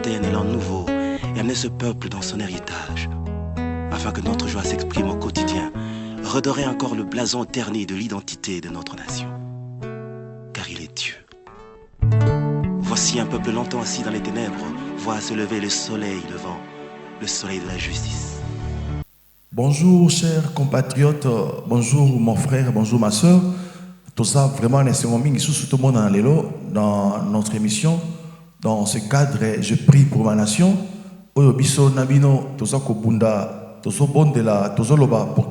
apporter un élan nouveau et amener ce peuple dans son héritage, afin que notre joie s'exprime au quotidien, redorer encore le blason terni de l'identité de notre nation. Car il est Dieu. Voici un peuple longtemps assis dans les ténèbres, voit se lever le soleil levant, le soleil de la justice. Bonjour chers compatriotes, bonjour mon frère, bonjour ma soeur. Tout ça vraiment tout le monde dans notre émission. Dans ce cadre, je prie pour ma nation. Pour que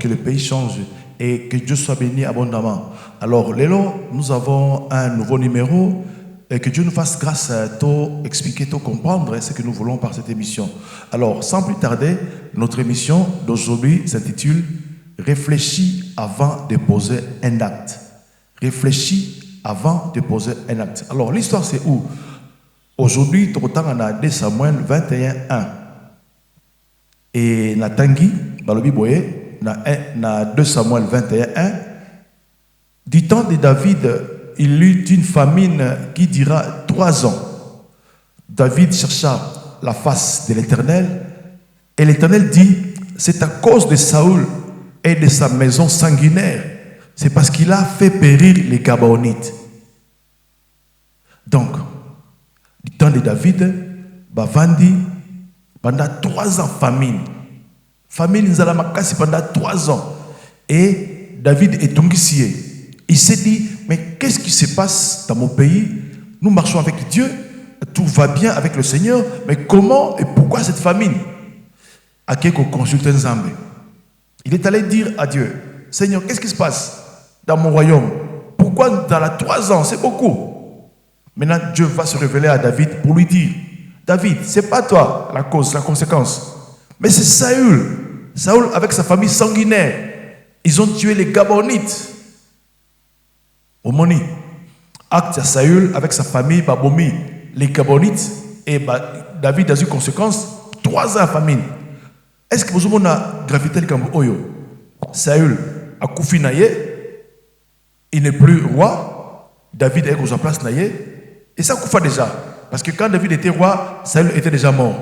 le pays change et que Dieu soit béni abondamment. Alors, Lélo, nous avons un nouveau numéro et que Dieu nous fasse grâce à tout expliquer, tout comprendre ce que nous voulons par cette émission. Alors, sans plus tarder, notre émission d'aujourd'hui s'intitule « Réfléchis avant de poser un acte ». Réfléchis avant de poser un acte. Alors, l'histoire c'est où? Aujourd'hui, on a 2 Samuel 21:1. Et na Tanguy, Balobi Boye, na 2 Samuel 21:1, du temps de David, il eut une famine qui dura 3 ans. David chercha la face de l'Éternel, et l'Éternel dit, c'est à cause de Saül et de sa maison sanguinaire, c'est parce qu'il a fait périr les Gabaonites. Donc, du temps de David, Bavandi, pendant 3 ans, famine. Famine, nous allons pendant 3 ans. Et David est tombé. Il s'est dit, mais qu'est-ce qui se passe dans mon pays? Nous marchons avec Dieu, tout va bien avec le Seigneur, mais comment et pourquoi cette famine? À qui qu'on consulte Nzambe. Il est allé dire à Dieu, Seigneur, qu'est-ce qui se passe dans mon royaume? Pourquoi dans les 3 ans? C'est beaucoup. Maintenant, Dieu va se révéler à David pour lui dire, David, ce n'est pas toi la cause, la conséquence, mais c'est Saül. Saül avec sa famille sanguinaire. Ils ont tué les Gabonites. Omoni. Acte à Saül avec sa famille, Babomi, les Gabonites. Et David a eu conséquence, 3 ans de famine. Est-ce que vous avez gravité le Cambo Oyo? Saül a koufi naye. Il n'est plus roi. David est à sa place naye. Et ça koufa déjà. Parce que quand David était roi, Saül était déjà mort.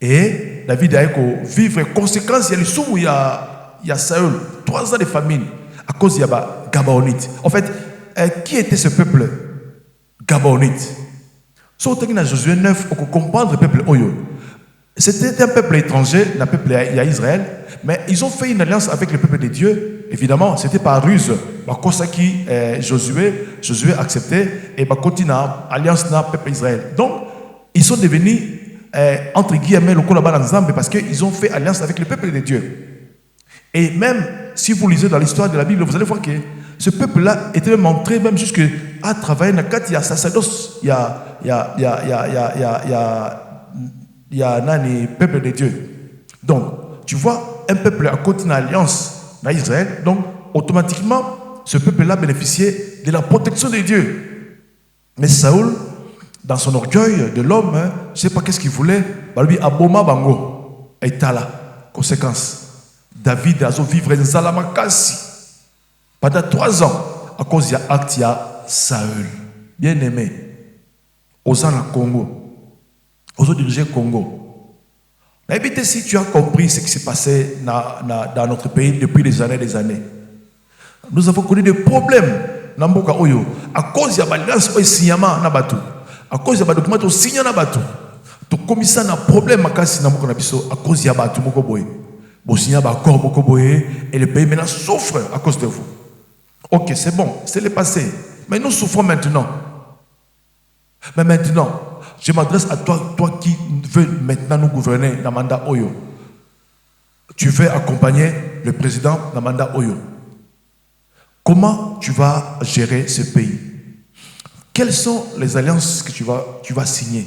Et David a vivre conséquences. Il y a le sous où il y a Saül. 3 ans de famine. À cause de Gabaonite. En fait, qui était ce peuple Gabaonite? Surtout dans Josué 9, on peut comprendre le peuple Oyo. C'était un peuple étranger, un peuple à Israël, mais ils ont fait une alliance avec le peuple de Dieu. Évidemment, c'était par ruse. Josué a accepté et continue alliance dans le peuple d'Israël. Donc, ils sont devenus, entre guillemets, le collaborateur ensemble parce qu'ils ont fait alliance avec le peuple de Dieu. Et même si vous lisez dans l'histoire de la Bible, vous allez voir que ce peuple-là était même entré même jusqu'à travailler dans le cadre, il y a sacerdoce, il y a un peuple de Dieu. Donc, tu vois, un peuple a continué l'alliance dans Israël, donc automatiquement, ce peuple-là bénéficiait de la protection de Dieu. Mais Saül, dans son orgueil de l'homme, je ne sais pas qu'est-ce qu'il voulait, lui aboma bango, et là, conséquence. David a vivre en Zalamakasi pendant 3 ans à cause de Actia Saül. Bien aimé, aux Congo. Aux diriger le Congo. Mais si tu as compris ce qui s'est passé dans notre pays depuis des années, nous avons connu des problèmes dans Mboka Oyo à cause de l'alliance Signama Nabatu, à cause de documents signé Nabatu. Tu commis un problème à cause de Batu Mokoboy. Bon, signé accord Mokoboy et le pays maintenant souffre à cause de vous. Ok, c'est bon, c'est le passé. Mais nous souffrons maintenant. Mais maintenant, je m'adresse à toi, toi qui veux maintenant nous gouverner dans le mandat Oyo. Tu veux accompagner le président dans le mandat Oyo. Comment tu vas gérer ce pays? Quelles sont les alliances que tu vas signer?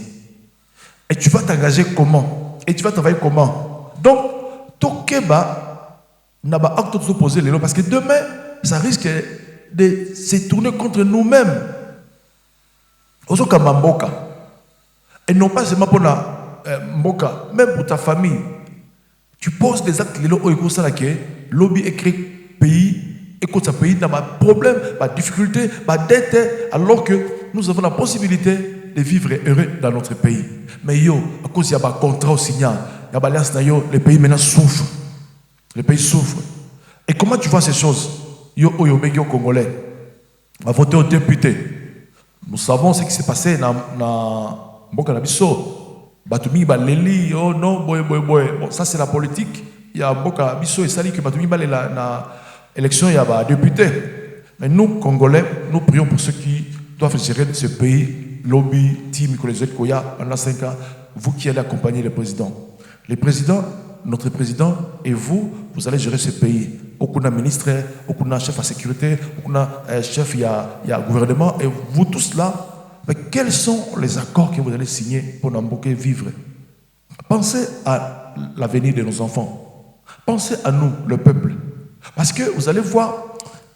Et tu vas t'engager comment? Et tu vas travailler comment? Donc, Tokeba n'a pas acte de s'opposer les lois parce que demain, ça risque de se tourner contre nous-mêmes. Ozoka Mamboka. Et non pas seulement pour la Mboka, même pour ta famille. Tu poses des actes de lobby écrit pays, écoute ce pays, dans ma problème, ma difficulté, ma dette, alors que nous avons la possibilité de vivre heureux dans notre pays. Mais yo, à cause il y a un contrat au signal, il y a l'alliance, le pays maintenant souffre. Le pays souffre. Et comment tu vois ces choses? Yo, yo, Congolais, va voter au député. Nous savons ce qui s'est passé dans Mboka Nabiso. Batumi Baleli, oh non, boy. Bon, ça c'est la politique. Il y a Mboka Nabiso et Sali que Batumi Baleli na élection, il y a un député. Mais nous, Congolais, nous prions pour ceux qui doivent gérer ce pays, lobby, team, Koya, pendant 5 ans, vous qui allez accompagner le président. Le président, notre président et vous allez gérer ce pays. Aucun ministre, aucun chef à sécurité, aucun chef, il y a gouvernement, et vous tous là, mais quels sont les accords que vous allez signer pour Namboké vivre? Pensez à l'avenir de nos enfants. Pensez à nous, le peuple. Parce que vous allez voir,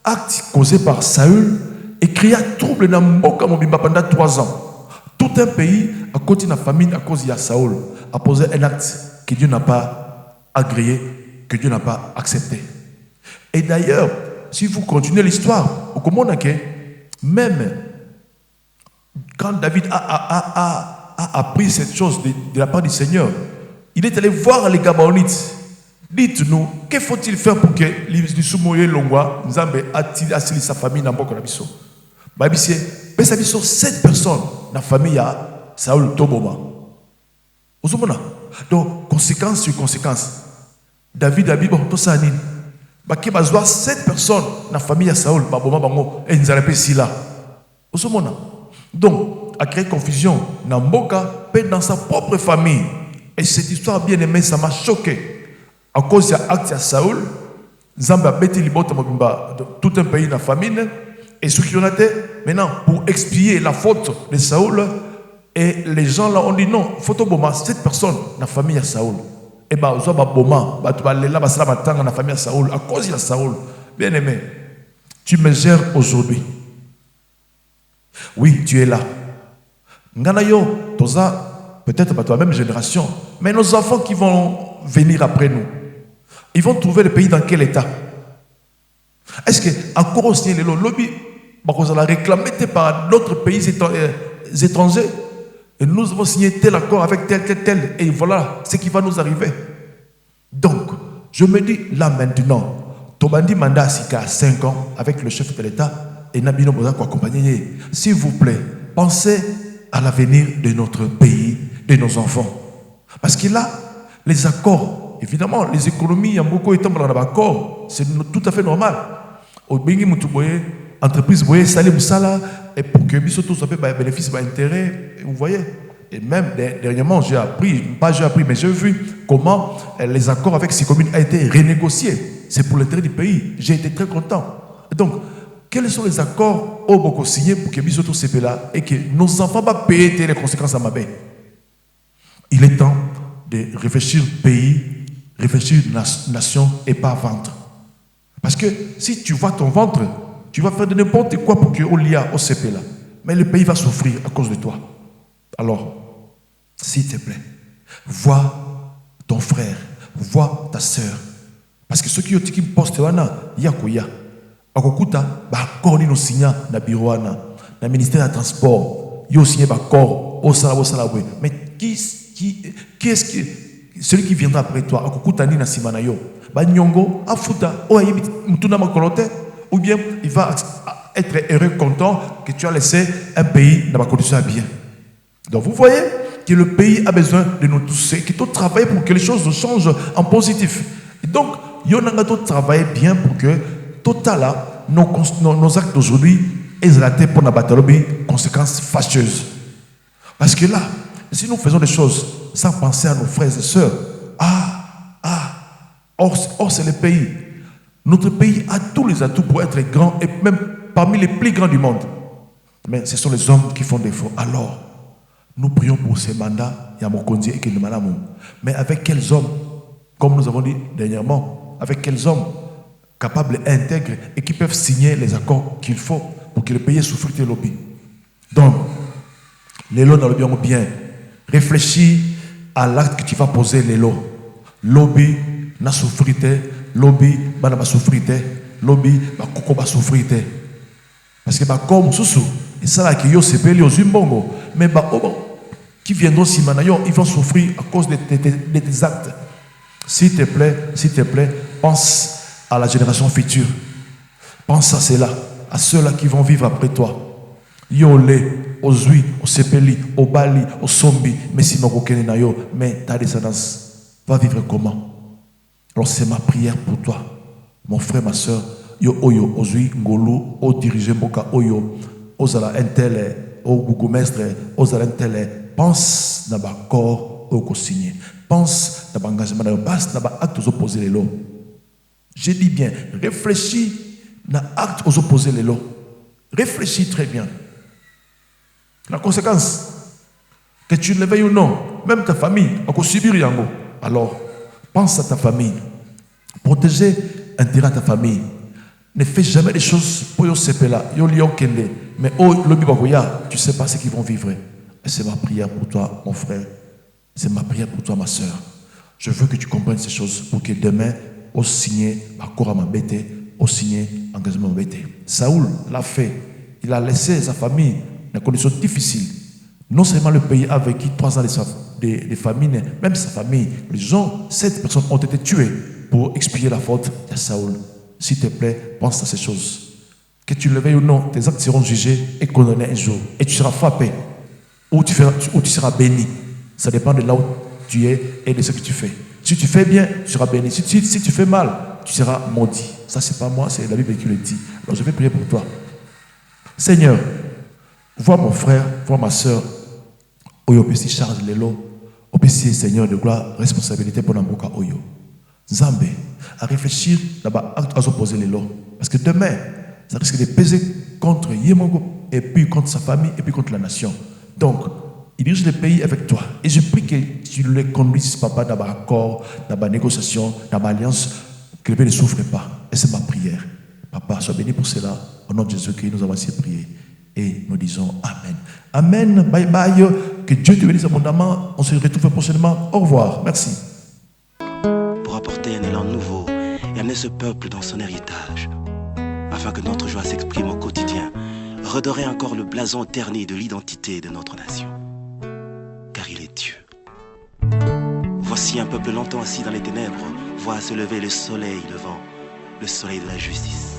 acte causé par Saül et créa trouble dans Mboka Mobimba pendant 3 ans. Tout un pays a continué la famine à cause de Saül, a posé un acte que Dieu n'a pas agréé, que Dieu n'a pas accepté. Et d'ailleurs, si vous continuez l'histoire, même quand David a appris cette chose de la part du Seigneur, il est allé voir les Gabaonites. Dites-nous, que faut-il faire pour que les Soumoye Longwa, Nzambe attire sa famille dans Mboka Nabiso? Babissé, pesa biso 7 personnes dans la famille à Saül Toboma. Vous comprenez? Donc, conséquence sur conséquence. David a dit, bon, tout ça, il y a 7 personnes dans la famille à Saül, et ils n'arrêtent pas ici là. Vous comprenez? Donc, a créé confusion dans Mboka, dans sa propre famille. Et cette histoire bien aimée, ça m'a choqué. À cause de l'acte de Saül, Zambé a bêté tout un pays dans la famine. Et ceux qui ont été, maintenant, pour expier la faute de Saül, et les gens là ont dit non, il faut que 7 personnes dans la famille de Saül. Et bien, ils ont dit la famille de Saül, à cause de Saül. Bien aimé, tu me gères aujourd'hui. Oui, tu es là. Nganayo, Toza, peut-être pas la même génération, mais nos enfants qui vont venir après nous, ils vont trouver le pays dans quel état? Est-ce que encore aussi le lobby va réclamer par d'autres pays étrangers et nous avons signé tel accord avec tel et voilà ce qui va nous arriver. Donc, je me dis là maintenant, Tobandi Manda Sika 5 ans avec le chef de l'État et Nabino Bozako accompagné. S'il vous plaît, pensez à l'avenir de notre pays, de nos enfants. Parce que là, les accords, évidemment, les économies, il y a beaucoup de temps dans l'accord, c'est tout à fait normal. Au Bengi Moutouboué, entreprise Boye, Salim Sala, et pour que tous soit bénéfice, intérêt, vous voyez. Et même dernièrement, j'ai appris, mais j'ai vu comment les accords avec ces communes ont été renégociés. C'est pour l'intérêt du pays. J'ai été très content. Donc, quels sont les accords au Boko signés pour que tous ces pays-là et que nos enfants vont payer les conséquences à ma baie? Il est temps de réfléchir pays, réfléchir nation et pas ventre. Parce que si tu vois ton ventre, tu vas faire de n'importe quoi pour que l'IA au CP là. Mais le pays va souffrir à cause de toi. Alors, s'il te plaît, vois ton frère, vois ta soeur. Parce que ceux qui ont dit qu'ils postent wana, yakoya. Akokuta, bakor ni no signa na bureau wana, na ministère des Transports, yo signé bakor, au salabwe. Mais qui est-ce qui celui qui viendra après toi, akokuta ni na simanayo, ba nyongo, afuta, oayibi mutuna makolote, ou bien il va être heureux, content que tu as laissé un pays dans ma condition bien. Donc vous voyez que le pays a besoin de nous tous, qu'il faut travailler pour que les choses changent en positif. Et donc, il y a travailler bien pour que total nos actes d'aujourd'hui aient raté pour la bataille conséquences fâcheuses. Parce que là, si nous faisons des choses sans penser à nos frères et sœurs, or c'est le pays. Notre pays a tous les atouts pour être grand et même parmi les plus grands du monde. Mais ce sont les hommes qui font défaut. Alors, nous prions pour ces mandats, Yamokondi et Kenemalamou. Mais avec quels hommes, comme nous avons dit dernièrement, avec quels hommes capables et intègres et qui peuvent signer les accords qu'il faut pour que le pays souffre de lobby. Donc, les lots dans le bien, réfléchis à l'acte que tu vas poser, les lots. Lobby, n'a souffrir, lobby, n'a pas souffrir, lobby, n'a pas souffrir. Parce que, comme sous Et ça là, qui yo sepeli aux zimbongo. Mais bah, qui viendront simanayo, ils vont souffrir à cause de tes actes. S'il te plaît, pense à la génération future. Pense à ceux-là, à ceux-là qui vont vivre après toi. Yolé, aux Zui, aux Sepeli, aux Bali, aux Sombi, mais si mais ta descendance va vivre comment? Alors c'est ma prière pour toi, mon frère, ma soeur. Yo oyo, aux Zui, Ngolo, aux dirigeants Boka oyo, aux ala intel, aux gougomestres, aux ala intel. Pense dans le corps au signé. Pense dans l'engagement, pense dans l'acte aux opposés les lots. Je dis bien, réfléchis dans l'acte aux opposés les lots. Réfléchis très bien. La conséquence, que tu le veuilles ou non, même ta famille, encore subir yango. Alors, pense à ta famille. Protéger intérêt à ta famille. Ne fais jamais des choses pour yo sepela, yo lion kende. Mais tu ne sais pas ce qu'ils vont vivre. Et c'est ma prière pour toi, mon frère. C'est ma prière pour toi, ma soeur. Je veux que tu comprennes ces choses pour que demain, au signé, accord à ma bête, au signé, engagement à ma bête. Saoul l'a fait. Il a laissé sa famille dans des conditions difficiles. Non seulement le pays a vécu 3 ans de famine, même sa famille, les gens, 7 personnes ont été tuées pour expier la faute de Saoul. S'il te plaît, pense à ces choses. Que tu le veuilles ou non, tes actes seront jugés et condamnés un jour. Et tu seras frappé. Ou tu seras béni. Ça dépend de là où tu es et de ce que tu fais. Si tu fais bien, tu seras béni. Si tu fais mal, tu seras maudit. Ça, c'est pas moi, c'est la Bible qui le dit. Alors, je vais prier pour toi. Seigneur, vois mon frère, vois ma soeur. Oyo pesi charge lelo. Opesi Seigneur de gloire, responsabilité pour Namboka Oyo. Zambé, à réfléchir là-bas, à s'opposer lelo. Parce que demain, ça risque de peser contre Yemongo, et puis contre sa famille, et puis contre la nation. Donc, il dirige le pays avec toi. Et je prie que tu le conduises, papa, dans un accord, dans une négociation, dans une alliance, que le pays ne souffre pas. Et c'est ma prière. Papa, sois béni pour cela. Au nom de Jésus-Christ, nous avons ainsi prié. Et nous disons Amen. Amen. Bye bye. Que Dieu te bénisse abondamment. On se retrouve prochainement. Au revoir. Merci. Pour apporter un élan nouveau et amener ce peuple dans son héritage, afin que notre joie s'exprime au quotidien, redorer encore le blason terni de l'identité de notre nation. Car il est Dieu. Voici un peuple longtemps assis dans les ténèbres, voit se lever le soleil levant, le soleil de la justice.